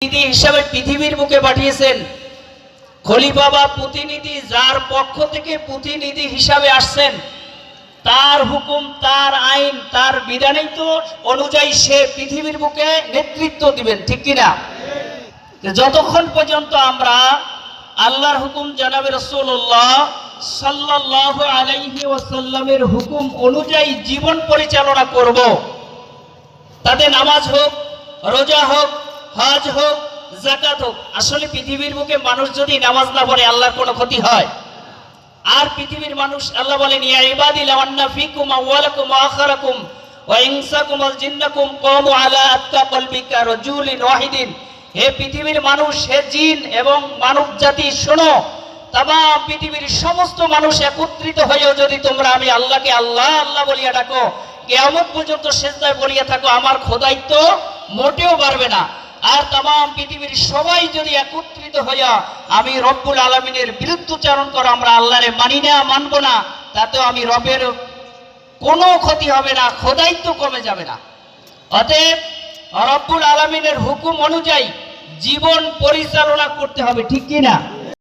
প্রতিনিধি হিসাবে পৃথিবীর বুকে পাঠিয়েছেন। খলিফা বা প্রতিনিধি যার পক্ষ থেকে প্রতিনিধি হিসাবে আসছেন, তার হুকুম, তার আইন, তার বিধানিত অনুযায়ী সে পৃথিবীর বুকে নেতৃত্ব দিবেন, ঠিক কিনা? যতক্ষণ পর্যন্ত আমরা আল্লাহর হুকুম জনাবে রাসূলুল্লাহ সাল্লাল্লাহু আলাইহি ওয়াসাল্লামের হুকুম অনুযায়ী জীবন পরিচালনা করব, তাতে নামাজ হোক, রোজা হোক, হজ হোক, যাকাত হোক। আসলে পৃথিবীর বুকে মানুষ যদি নামাজ না পড়ে আল্লাহর কোনো ক্ষতি হয়? আর পৃথিবীর মানুষ, আল্লাহ বলেন ইয়া ইবাদি লাউ আন্না ফীকুম আওয়ালাকুম ওয়া আখিরাকুম ওয়া ইনসাকুম ওয়া জিন্নাকুম ক্বামু আলা আত্তা কলবিকা রাজুলিন ওয়াহিদিন। হে পৃথিবীর মানুষ, হে জিন এবং মানব জাতি, শোনো, তামাম পৃথিবীর সমস্ত মানুষ একত্রিত হয়েও যদি তোমরা আমি আল্লাহকে আল্লাহ আল্লাহ বলিয়া ডাকো, কিয়ামত পর্যন্ত সিজদায় বলিয়া থাকো, আমার খোদাইত্ব মোটেও বাড়বে না। আর তামাম পৃথিবীর সবাই যদি একত্রিত হইয়া আমি রব্বুল আলামিনের বিরুদ্ধচারণ করো, আমরা আল্লাহরে মানি না, মানবো না, তাতেও আমি রবের কোনো ক্ষতি হবে না, খোদাইত্ব কমে যাবে না। অতএব রব্বুল আলামিনের হুকুম অনুযায়ী জীবন পরিচালনা করতে হবে, ঠিক কিনা?